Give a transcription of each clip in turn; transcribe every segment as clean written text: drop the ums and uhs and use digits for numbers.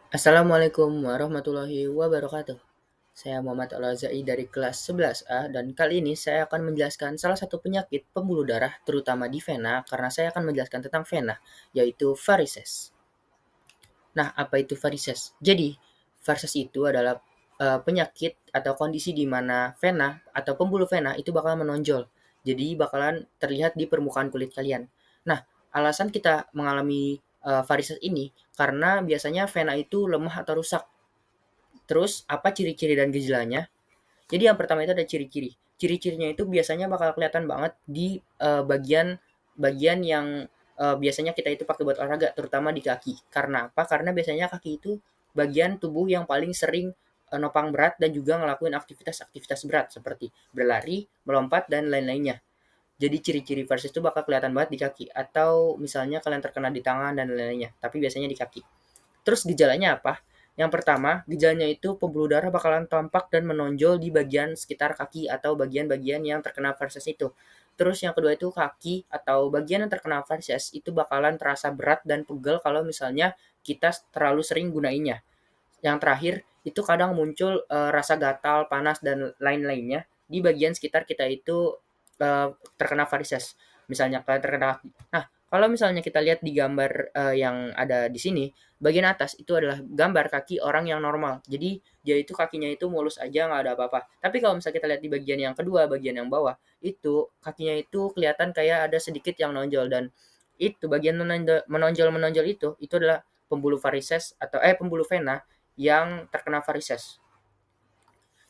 Assalamualaikum warahmatullahi wabarakatuh. Saya Muhammad Al-Azai dari kelas 11A dan kali ini saya akan menjelaskan salah satu penyakit pembuluh darah terutama di vena karena saya akan menjelaskan tentang vena yaitu varises. Nah, apa itu varises? Jadi, varises itu adalah penyakit atau kondisi di mana vena atau pembuluh vena itu bakal menonjol. Jadi bakalan terlihat di permukaan kulit kalian. Nah, alasan kita mengalami varises ini karena biasanya vena itu lemah atau rusak. Terus apa ciri-ciri dan gejalanya? Jadi yang pertama itu ada ciri-ciri. Ciri-cirinya itu biasanya bakal kelihatan banget di bagian bagian yang biasanya kita itu pakai buat olahraga, terutama di kaki. Karena apa? Karena biasanya kaki itu bagian tubuh yang paling sering nopang berat dan juga ngelakuin aktivitas-aktivitas berat seperti berlari, melompat dan lain-lainnya. Jadi ciri-ciri varises itu bakal kelihatan banget di kaki atau misalnya kalian terkena di tangan dan lain-lainnya, tapi biasanya di kaki. Terus gejalanya apa? Yang pertama, gejalanya itu pembuluh darah bakalan tampak dan menonjol di bagian sekitar kaki atau bagian-bagian yang terkena varises itu. Terus yang kedua itu kaki atau bagian yang terkena varises itu bakalan terasa berat dan pegel kalau misalnya kita terlalu sering gunainnya. Yang terakhir itu kadang muncul rasa gatal, panas dan lain-lainnya di bagian sekitar kita itu terkena varises. Misalnya kalian terkena. Nah, kalau misalnya kita lihat di gambar yang ada di sini, bagian atas itu adalah gambar kaki orang yang normal. Jadi dia itu kakinya itu mulus aja nggak ada apa-apa. Tapi kalau misalnya kita lihat di bagian yang kedua, bagian yang bawah, itu kakinya itu kelihatan kayak ada sedikit yang nonjol dan itu bagian menonjol itu adalah pembuluh varises atau pembuluh vena yang terkena varises.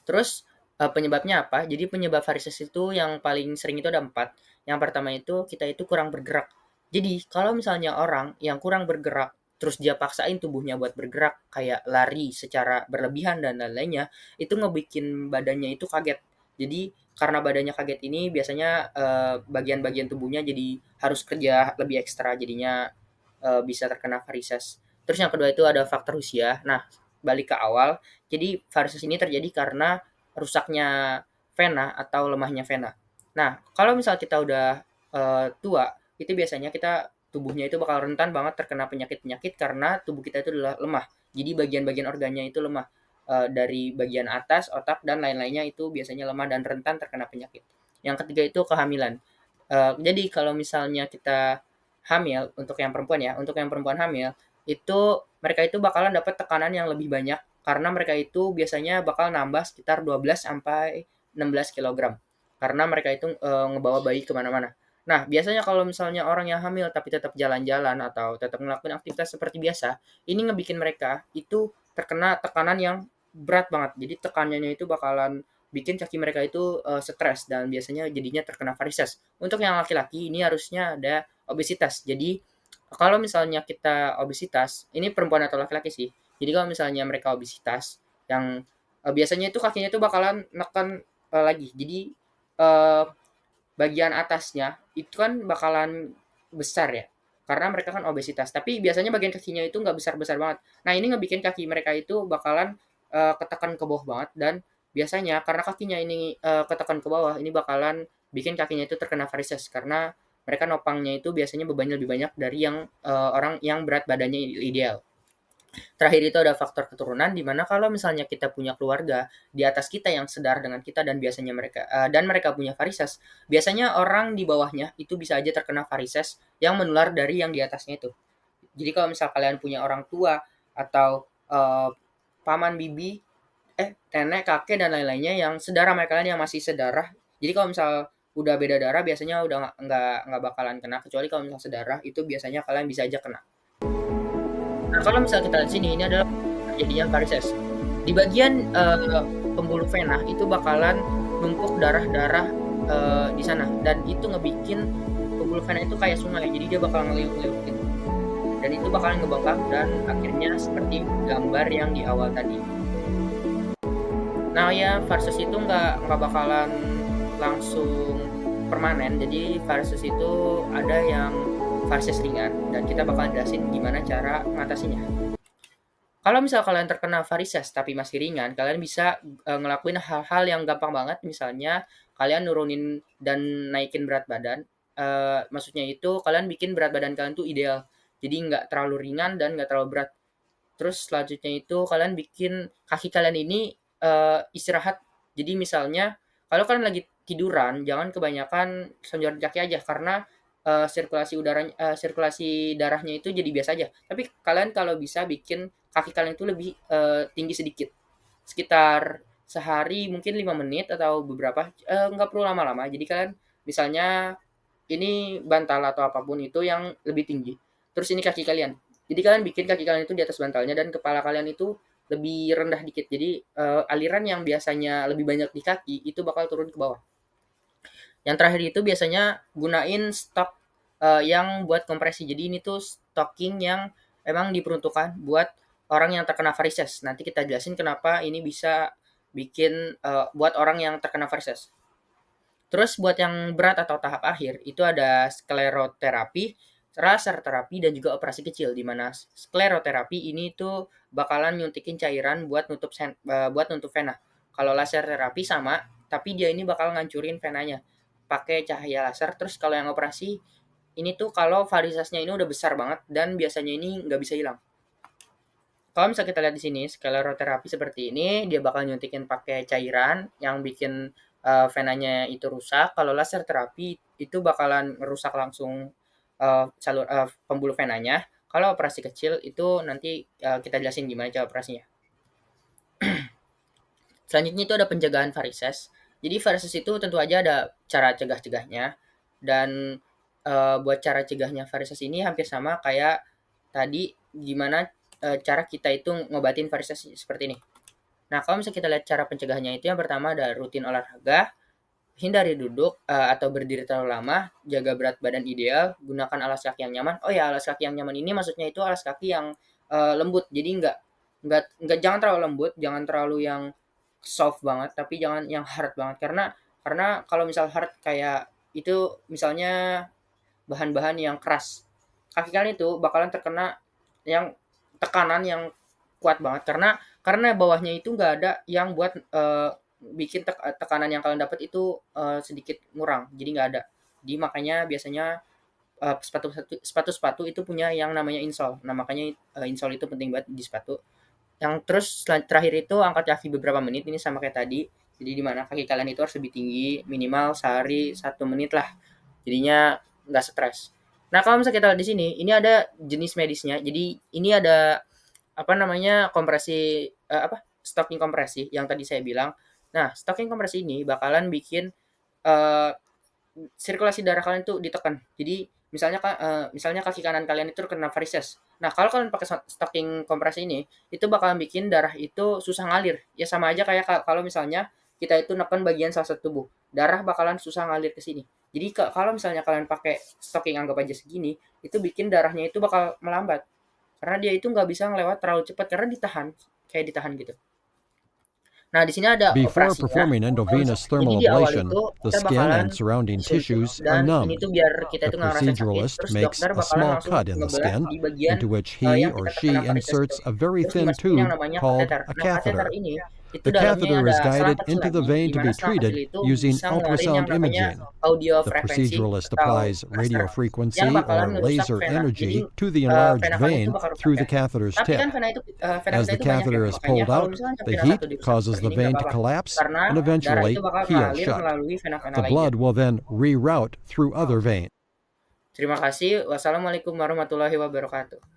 Terus penyebabnya apa? Jadi penyebab varises itu yang paling sering itu ada empat. Yang pertama itu kita itu kurang bergerak. Jadi kalau misalnya orang yang kurang bergerak, terus dia paksain tubuhnya buat bergerak kayak lari secara berlebihan dan lain-lainnya, itu ngebikin badannya itu kaget. Jadi karena badannya kaget ini biasanya bagian-bagian tubuhnya jadi harus kerja lebih ekstra jadinya bisa terkena varises. Terus yang kedua itu ada faktor usia. Nah, balik ke awal, jadi varises ini terjadi karena rusaknya vena atau lemahnya vena. Nah, kalau misal kita udah tua, itu biasanya kita tubuhnya itu bakal rentan banget terkena penyakit-penyakit karena tubuh kita itu adalah lemah. Jadi bagian-bagian organnya itu lemah. Dari bagian atas, otak, dan lain-lainnya itu biasanya lemah dan rentan terkena penyakit. Yang ketiga itu kehamilan. Jadi kalau misalnya kita hamil untuk yang perempuan ya, untuk yang perempuan hamil itu mereka itu bakalan dapat tekanan yang lebih banyak karena mereka itu biasanya bakal nambah sekitar 12 sampai 16 kilogram karena mereka itu ngebawa bayi kemana-mana. Nah, biasanya kalau misalnya orang yang hamil tapi tetap jalan-jalan atau tetap ngelakuin aktivitas seperti biasa, ini ngebikin mereka itu terkena tekanan yang berat banget. Jadi tekanannya itu bakalan bikin kaki mereka itu stres dan biasanya jadinya terkena varises. Untuk yang laki-laki ini harusnya ada obesitas. Jadi kalau misalnya kita obesitas, ini perempuan atau laki-laki sih. Jadi kalau misalnya mereka obesitas, yang biasanya itu kakinya itu bakalan neken lagi. Jadi eh, bagian atasnya itu kan bakalan besar ya, karena mereka kan obesitas. Tapi biasanya bagian kakinya itu nggak besar-besar banget. Nah ini ngebikin kaki mereka itu bakalan ketekan ke bawah banget dan biasanya karena kakinya ini ketekan ke bawah, ini bakalan bikin kakinya itu terkena varises karena mereka nopangnya itu biasanya bebannya lebih banyak dari yang orang yang berat badannya ideal. Terakhir itu ada faktor keturunan di mana kalau misalnya kita punya keluarga di atas kita yang sedar dengan kita dan biasanya mereka punya varises, biasanya orang di bawahnya itu bisa aja terkena varises yang menular dari yang di atasnya itu. Jadi kalau misal kalian punya orang tua atau paman bibi, nenek, kakek dan lain-lainnya yang sedarah sama kalian yang masih sedarah. Jadi kalau misal udah beda darah biasanya udah nggak bakalan kena kecuali kalau misal sedarah itu biasanya kalian bisa aja kena. Nah, kalau misalnya kita lihat sini, ini adalah terjadinya varises. Di bagian pembuluh vena itu bakalan numpuk darah-darah di sana dan itu ngebikin pembuluh vena itu kayak sungai. Jadi dia bakal ngeliuk-ngeliuk gitu. Dan itu bakalan ngebengkak dan akhirnya seperti gambar yang di awal tadi. Nah ya varises itu nggak bakalan langsung permanen. Jadi varises itu ada yang varises ringan dan kita bakalan jelasin gimana cara mengatasinya. Kalau misal kalian terkena varises tapi masih ringan, kalian bisa ngelakuin hal-hal yang gampang banget. Misalnya kalian nurunin dan naikin berat badan. Maksudnya itu kalian bikin berat badan kalian tuh ideal. Jadi nggak terlalu ringan dan nggak terlalu berat. Terus selanjutnya itu kalian bikin kaki kalian ini istirahat. Jadi misalnya kalau kalian lagi tiduran, jangan kebanyakan sonjoran kaki aja karena sirkulasi darahnya itu jadi biasa aja. Tapi kalian kalau bisa bikin kaki kalian itu lebih tinggi sedikit, sekitar sehari mungkin 5 menit atau beberapa, nggak perlu lama-lama. Jadi kalian misalnya ini bantal atau apapun itu yang lebih tinggi. Terus ini kaki kalian. Jadi kalian bikin kaki kalian itu di atas bantalnya dan kepala kalian itu lebih rendah dikit. Jadi aliran yang biasanya lebih banyak di kaki itu bakal turun ke bawah. Yang terakhir itu biasanya gunain stok yang buat kompresi. Jadi ini tuh stocking yang emang diperuntukkan buat orang yang terkena varises. Nanti kita jelasin kenapa ini bisa bikin buat orang yang terkena varises. Terus buat yang berat atau tahap akhir itu ada skleroterapi, laser terapi dan juga operasi kecil di mana skleroterapi ini tuh bakalan nyuntikin cairan buat nutup vena. Kalau laser terapi sama, tapi dia ini bakal ngancurin venanya pakai cahaya laser. Terus kalau yang operasi ini tuh kalau varisesnya ini udah besar banget dan biasanya ini nggak bisa hilang. Kalau misalnya kita lihat di sini, skleroterapi seperti ini, dia bakal nyuntikin pakai cairan yang bikin venanya itu rusak. Kalau laser terapi itu bakalan merusak langsung pembuluh venanya. Kalau operasi kecil itu nanti kita jelasin gimana cara operasinya. Selanjutnya itu ada pencegahan varises. Jadi varises itu tentu aja ada cara cegah-cegahnya dan buat cara cegahnya varises ini hampir sama kayak tadi gimana cara kita itu ngobatin varises seperti ini. Nah, kalau misalnya kita lihat cara pencegahannya itu yang pertama ada rutin olahraga, hindari duduk atau berdiri terlalu lama, jaga berat badan ideal, gunakan alas kaki yang nyaman. Oh ya, alas kaki yang nyaman ini maksudnya itu alas kaki yang lembut. Jadi nggak jangan terlalu lembut, jangan terlalu yang soft banget, tapi jangan yang hard banget karena kalau misal hard kayak itu misalnya bahan-bahan yang keras, kaki kalian itu bakalan terkena yang tekanan yang kuat banget karena bawahnya itu nggak ada yang buat bikin tekanan yang kalian dapat itu sedikit ngurang, jadi nggak ada. Jadi makanya biasanya sepatu itu punya yang namanya insole. Nah makanya insole itu penting banget di sepatu. Yang terus terakhir itu angkat kaki beberapa menit, ini sama kayak tadi. Jadi di mana kaki kalian itu harus lebih tinggi, minimal sehari 1 menit lah. Jadinya nggak stres. Nah kalau misalnya kita lihat di sini, ini ada jenis medisnya. Jadi ini ada apa namanya kompresi stocking kompresi yang tadi saya bilang. Nah stocking kompresi ini bakalan bikin eh, sirkulasi darah kalian tuh ditekan. Jadi misalnya kaki kanan kalian itu kena varises. Nah, kalau kalian pakai stocking kompresi ini, itu bakalan bikin darah itu susah ngalir. Ya sama aja kayak kalau misalnya kita itu neken bagian salah satu tubuh, darah bakalan susah ngalir ke sini. Jadi kalau misalnya kalian pakai stocking anggap aja segini, itu bikin darahnya itu bakal melambat. Karena dia itu nggak bisa ngelewat terlalu cepat karena kayak ditahan gitu. Nah, di sini ada Before operasinya. performing endovenous Jadi thermal di awal ablation, itu the kita skin bakalan and surrounding disuntik tissues are dan ini numbed. tuh biar kita The itu nggak ngerasain sakit. proceduralist Terus makes dokter a bakalan small langsung cut in the ngebelah skin, di bagian into which he yang or kita terkena she varises itu. inserts a very Terus thin dimasukin yang tube namanya called kateter. a Nah, kateter catheter. ini itu The dalamnya catheter ada is selang guided kecil into the lagi, vein di to mana be selang kecil treated itu using bisa ngeluarin yang ultrasound namanya imaging. audio The frekuensi proceduralist atau applies laser radio yang frequency or bakalan ngerusak laser vena. Jadi energy to the enlarged vena kalian itu vein bakal rusak through ya. the catheter's Tapi kan tip. vena As kita the itu banyak ya, catheter is makanya pulled kalau out, misalnya the vena heat satu dirusak causes seperti the ini nggak vein to apa-apa, collapse karena and darah itu eventually bakal heal mengalir shut. melalui vena-vena The lainnya. blood will then reroute through other veins. Terima kasih. Wassalamualaikum warahmatullahi wabarakatuh.